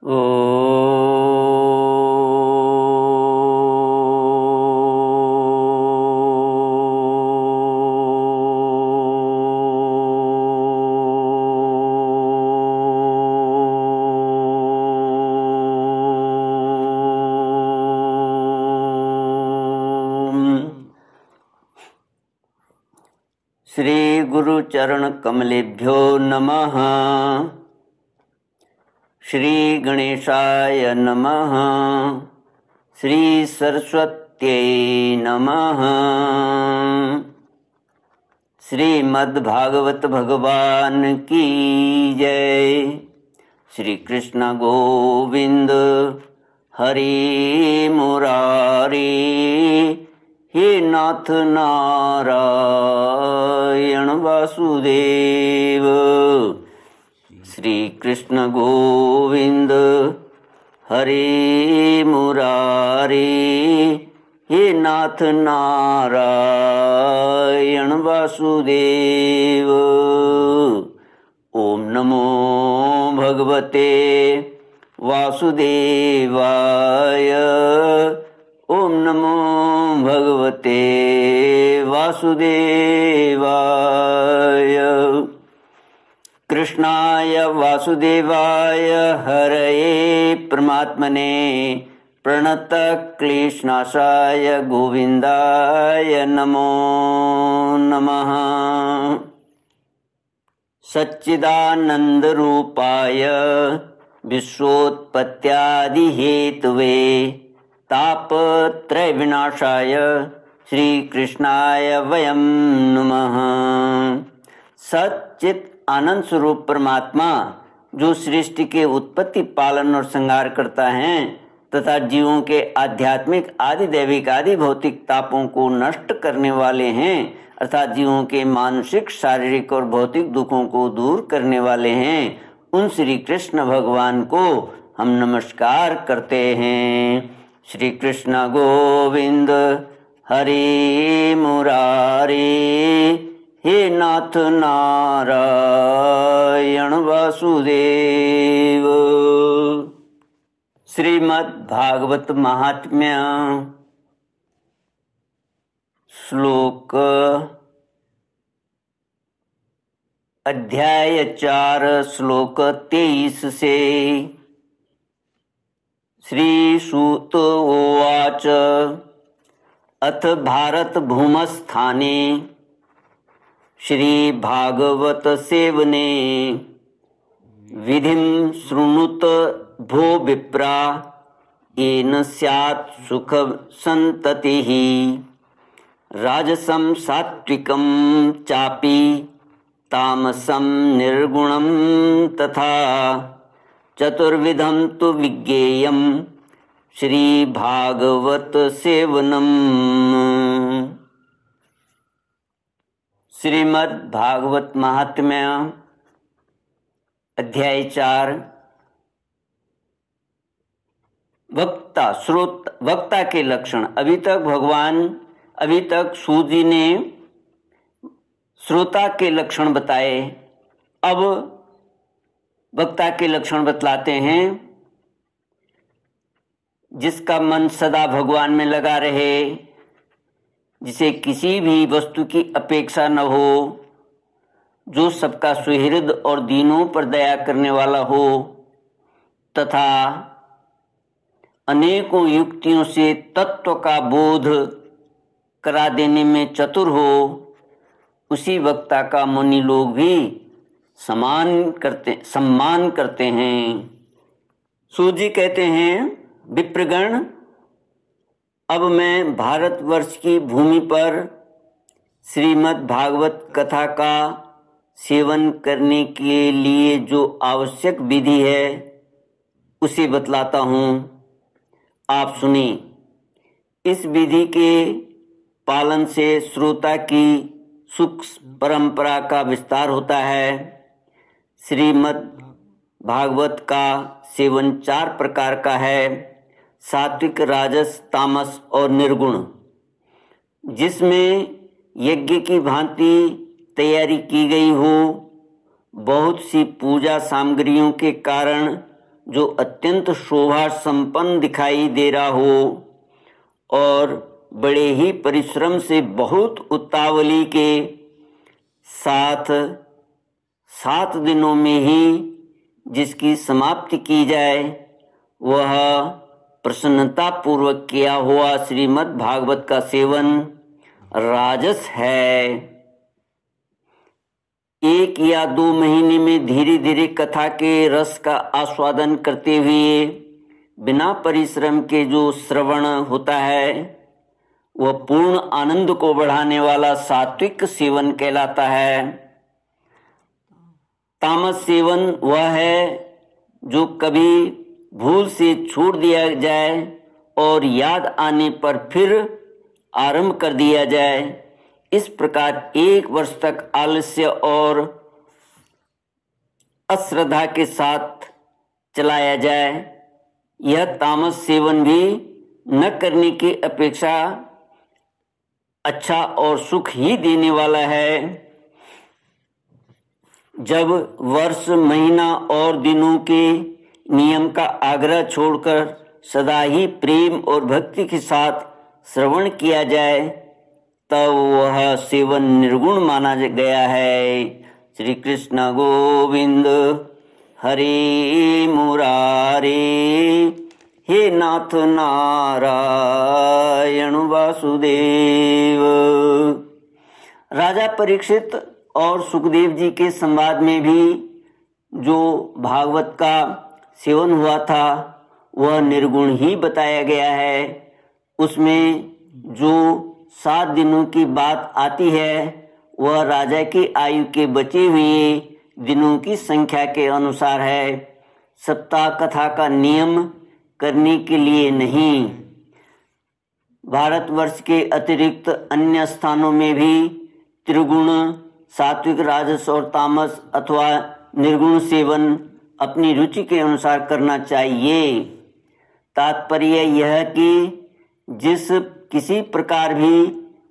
श्री गुरु चरण कमलेभ्यो नमः। श्री गणेशाय नमः। श्री सरस्वत्यै नमः। श्रीमद्भागवत भगवान की जय। श्री कृष्ण गोविंद हरि मुरारी, हे नाथ नारायण वासुदेव। श्री कृष्ण गोविंद हरे मुरारी, हे नाथ नारायण वासुदेव। ओम नमो भगवते वासुदेवाय। ओम नमो भगवते वासुदेवाय। कृष्णाय वासुदेवाय हरये परमात्मने प्रणतक्लेशनाशाय गोविन्दाय नमो नमः। सच्चिदानन्दरूपाय विश्वोत्पत्त्यादिहेतवे तापत्रय विनाशाय श्री कृष्णाय वयं नमः। सच्चित आनंद स्वरूप परमात्मा जो सृष्टि के उत्पत्ति, पालन और संहार करता है तथा जीवों के आध्यात्मिक आदि दैविक आदि भौतिक तापों को नष्ट करने वाले हैं, अर्थात जीवों के मानसिक, शारीरिक और भौतिक दुखों को दूर करने वाले हैं, उन श्री कृष्ण भगवान को हम नमस्कार करते हैं। श्री कृष्ण गोविंद हरि मुरारी, हे नाथ नारायण वासुदेव। श्रीमद् भागवत महात्म्य श्लोक अध्याय 4 श्लोक 23 से। श्री सूत उवाच अथ भारत भूमस्थाने श्री भागवत सेवने विधिं शृणुत भो विप्रा, येन स्यात् सुख संततिः। राजसं सात्विकं चापि तामसं निर्गुणं तथा, चतुर्विधं तु विज्ञेयं श्री भागवत सेवनम्। श्रीमद् भागवत महात्म्य अध्याय 4 वक्ता के लक्षण। अभी तक सूत जी ने श्रोता के लक्षण बताए, अब वक्ता के लक्षण बतलाते हैं। जिसका मन सदा भगवान में लगा रहे, जिसे किसी भी वस्तु की अपेक्षा न हो, जो सबका सुहृद और दीनों पर दया करने वाला हो, तथा अनेकों युक्तियों से तत्व का बोध करा देने में चतुर हो, उसी वक्ता का मुनि लोग भी सम्मान करते हैं। सूत जी कहते हैं, विप्रगण, अब मैं भारतवर्ष की भूमि पर श्रीमद् भागवत कथा का सेवन करने के लिए जो आवश्यक विधि है उसे बतलाता हूँ, आप सुनिए। इस विधि के पालन से श्रोता की सुख परंपरा का विस्तार होता है। श्रीमद् भागवत का सेवन 4 प्रकार का है, सात्विक, राजस, तामस और निर्गुण, जिसमें यज्ञ की भांति तैयारी की गई हो, बहुत सी पूजा सामग्रियों के कारण जो अत्यंत शोभा संपन्न दिखाई दे रहा हो और बड़े ही परिश्रम से बहुत उतावली के साथ 7 दिनों में ही जिसकी समाप्ति की जाए, वह प्रसन्नता पूर्वक किया हुआ श्रीमद् भागवत का सेवन राजस है। 1 या 2 महीने में धीरे धीरे कथा के रस का आस्वादन करते हुए बिना परिश्रम के जो श्रवण होता है, वह पूर्ण आनंद को बढ़ाने वाला सात्विक सेवन कहलाता है। तामस सेवन वह है जो कभी भूल से छोड़ दिया जाए और याद आने पर फिर आरंभ कर दिया जाए। इस प्रकार 1 वर्ष तक आलस्य और अश्रद्धा के साथ चलाया जाए। यह तामस सेवन भी न करने की अपेक्षा अच्छा और सुख ही देने वाला है। जब वर्ष, महीना और दिनों के नियम का आग्रह छोड़कर सदा ही प्रेम और भक्ति के साथ श्रवण किया जाए, तब वह सेवन निर्गुण माना गया है। श्री कृष्ण गोविंद हरे मुरारे, हे नाथ नारायण वासुदेव। राजा परीक्षित और सुखदेव जी के संवाद में भी जो भागवत का सेवन हुआ था, वह निर्गुण ही बताया गया है। उसमें जो 7 दिनों की बात आती है, वह राजा की आयु के बचे हुए दिनों की संख्या के अनुसार है, सप्ताह कथा का नियम करने के लिए नहीं। भारतवर्ष के अतिरिक्त अन्य स्थानों में भी त्रिगुण, सात्विक, राजस और तामस अथवा निर्गुण सेवन अपनी रुचि के अनुसार करना चाहिए। तात्पर्य यह कि जिस किसी प्रकार भी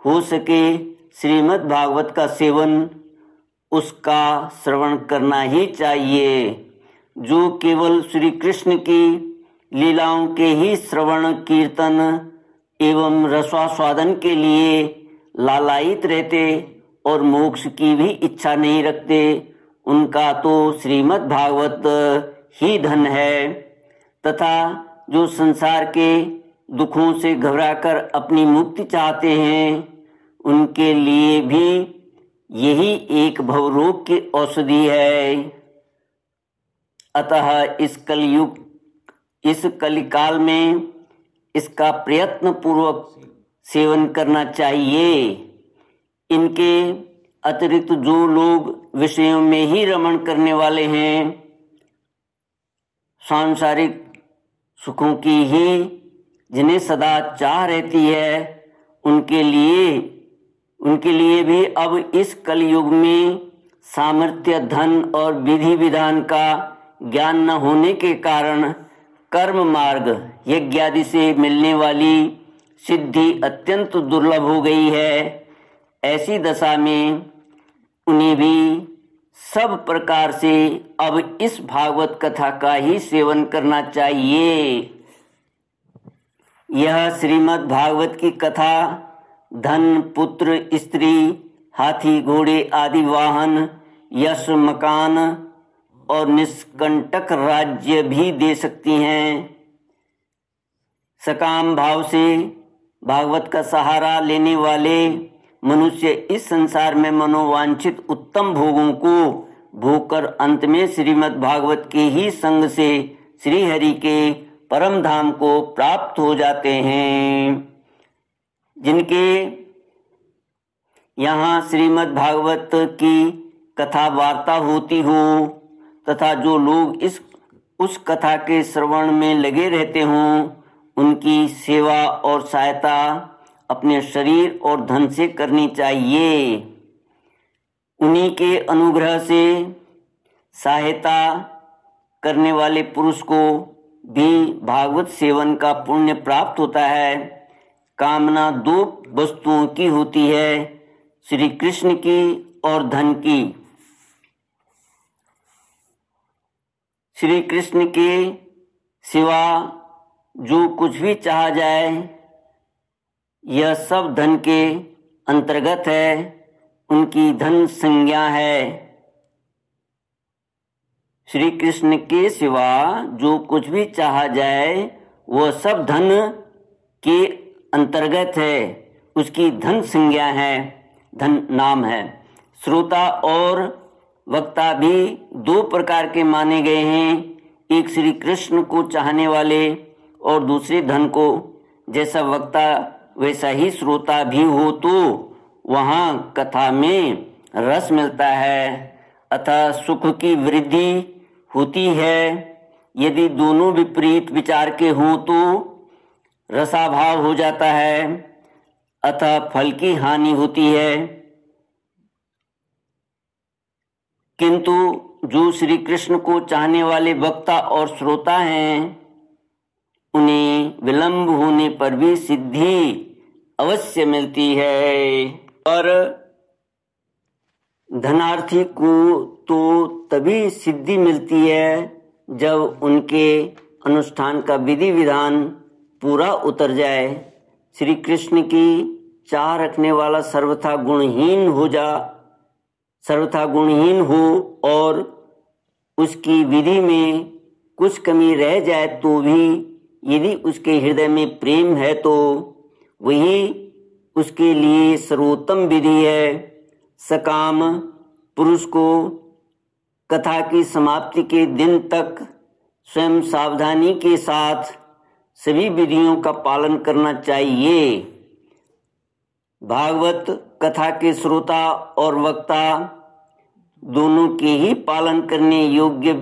हो सके श्रीमद् भागवत का सेवन, उसका श्रवण करना ही चाहिए। जो केवल श्री कृष्ण की लीलाओं के ही श्रवण, कीर्तन एवं रसास्वादन के लिए लालायित रहते और मोक्ष की भी इच्छा नहीं रखते, उनका तो श्रीमद् भागवत ही धन है। तथा जो संसार के दुखों से घबराकर अपनी मुक्ति चाहते हैं, उनके लिए भी यही एक भवरोग की औषधि है। अतः इस कलिकाल में इसका प्रयत्न पूर्वक सेवन करना चाहिए। इनके अतिरिक्त जो लोग विषयों में ही रमण करने वाले हैं, सांसारिक सुखों की ही जिन्हें सदा चाह रहती है, उनके लिए भी अब इस कलयुग में सामर्थ्य, धन और विधि विधान का ज्ञान न होने के कारण कर्म मार्ग, यज्ञ आदि से मिलने वाली सिद्धि अत्यंत दुर्लभ हो गई है। ऐसी दशा में उन्हें भी सब प्रकार से अब इस भागवत कथा का ही सेवन करना चाहिए। यह श्रीमद् भागवत की कथा धन, पुत्र, स्त्री, हाथी, घोड़े आदि वाहन, यश, मकान और निष्कंटक राज्य भी दे सकती हैं। सकाम भाव से भागवत का सहारा लेने वाले मनुष्य इस संसार में मनोवांछित उत्तम भोगों को भोगकर अंत में श्रीमद् भागवत के ही संग से श्री हरि के परम धाम को प्राप्त हो जाते हैं। जिनके यहाँ श्रीमद् भागवत की कथा वार्ता होती हो तथा जो लोग उस कथा के श्रवण में लगे रहते हों, उनकी सेवा और सहायता अपने शरीर और धन से करनी चाहिए। उन्हीं के अनुग्रह से सहायता करने वाले पुरुष को भी भागवत सेवन का पुण्य प्राप्त होता है। कामना 2 वस्तुओं की होती है, श्री कृष्ण की और धन की। श्री कृष्ण के सिवा जो कुछ भी चाहा जाए यह सब धन के अंतर्गत है, उनकी धन संज्ञा है। श्री कृष्ण के सिवा जो कुछ भी चाहा जाए वह सब धन के अंतर्गत है, उसकी धन संज्ञा है, धन नाम है। श्रोता और वक्ता भी दो प्रकार के माने गए हैं, एक श्री कृष्ण को चाहने वाले और दूसरे धन को। जैसा वक्ता वैसा ही श्रोता भी हो तो वहाँ कथा में रस मिलता है, अतः सुख की वृद्धि होती है। यदि दोनों विपरीत विचार के हों तो रसाभाव हो जाता है, अतः फल की हानि होती है। किंतु जो श्री कृष्ण को चाहने वाले वक्ता और श्रोता हैं, उन्हें विलंब होने पर भी सिद्धि अवश्य मिलती है। और धनार्थी को तो तभी सिद्धि मिलती है जब उनके अनुष्ठान का विधि विधान पूरा उतर जाए। श्री कृष्ण की चाह रखने वाला सर्वथा गुणहीन हो और उसकी विधि में कुछ कमी रह जाए तो भी यदि उसके हृदय में प्रेम है तो वही उसके लिए सर्वोत्तम विधि है। सकाम पुरुष को कथा की समाप्ति के दिन तक स्वयं सावधानी के साथ सभी विधियों का पालन करना चाहिए। भागवत कथा के श्रोता और वक्ता दोनों के ही पालन करने योग्य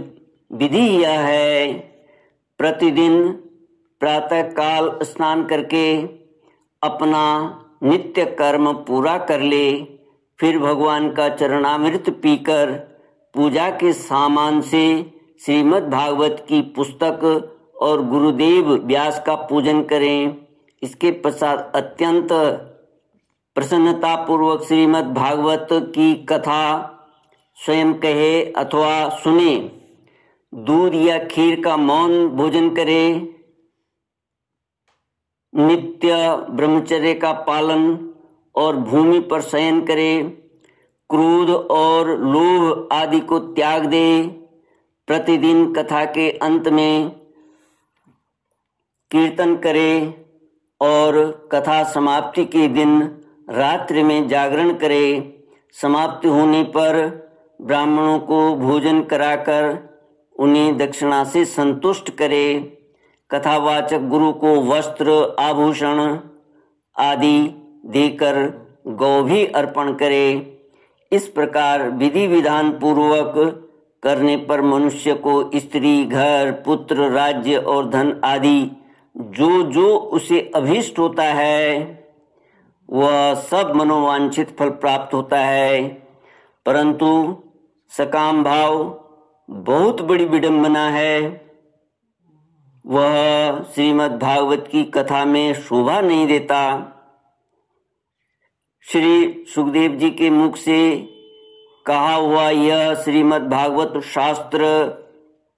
विधि यह है। प्रतिदिन प्रातः काल स्नान करके अपना नित्य कर्म पूरा कर ले, फिर भगवान का चरणामृत पीकर पूजा के सामान से श्रीमद् भागवत की पुस्तक और गुरुदेव व्यास का पूजन करें। इसके पश्चात अत्यंत प्रसन्नता पूर्वक श्रीमद् भागवत की कथा स्वयं कहे अथवा सुने, दूध या खीर का मौन भोजन करे, नित्य ब्रह्मचर्य का पालन और भूमि पर शयन करे, क्रोध और लोभ आदि को त्याग दे। प्रतिदिन कथा के अंत में कीर्तन करे और कथा समाप्ति के दिन रात्रि में जागरण करे। समाप्ति होने पर ब्राह्मणों को भोजन कराकर उन्हें दक्षिणा से संतुष्ट करे। कथावाचक गुरु को वस्त्र आभूषण आदि देकर गौ भी अर्पण करे। इस प्रकार विधि विधान पूर्वक करने पर मनुष्य को स्त्री, घर, पुत्र, राज्य और धन आदि जो जो उसे अभीष्ट होता है वह सब मनोवांछित फल प्राप्त होता है। परंतु सकाम भाव बहुत बड़ी विडंबना है, वह श्रीमद् भागवत की कथा में शोभा नहीं देता। श्री सुखदेव जी के मुख से कहा हुआ यह श्रीमद् भागवत शास्त्र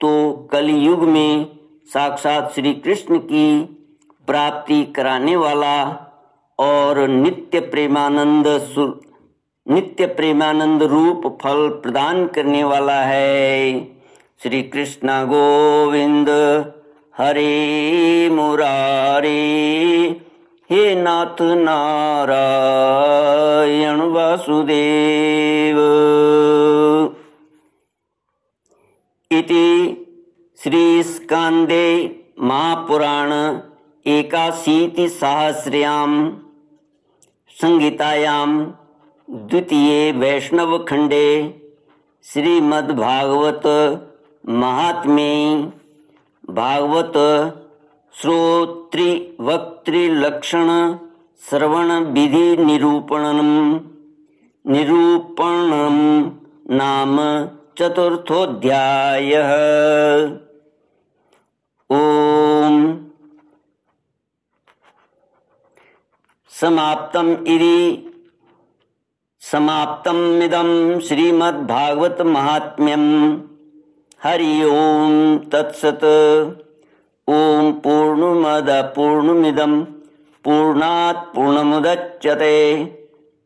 तो कलयुग में साक्षात श्री कृष्ण की प्राप्ति कराने वाला और नित्य प्रेमानंद रूप फल प्रदान करने वाला है। श्री कृष्ण गोविंद हरे मुरारे, हे नाथ नारायण वासुदेव। इति श्री स्कांदे महापुराण 81 संहितायां द्वितीये वैष्णव खंडे श्रीमद्भागवत महात्म्ये भागवत श्रोत्री वक्तृ लक्षण श्रवण विधि निरूपणम नाम चतुर्थोऽध्यायः। ओम समाप्तमिदं श्रीमद्भागवत महात्म्यम् हरि ओम तत्सत। ओम पूर्णमदः पूर्णमिदं पूर्णात् पूर्णमुदच्यते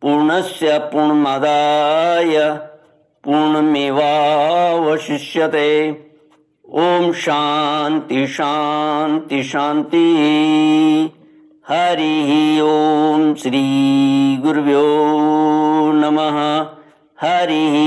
पूर्णस्य पूर्णमादाय पूर्णमेवावशिष्यते। ओम शांति शांति शांति। हरि ओम श्री गुरुभ्यो नमः। हरि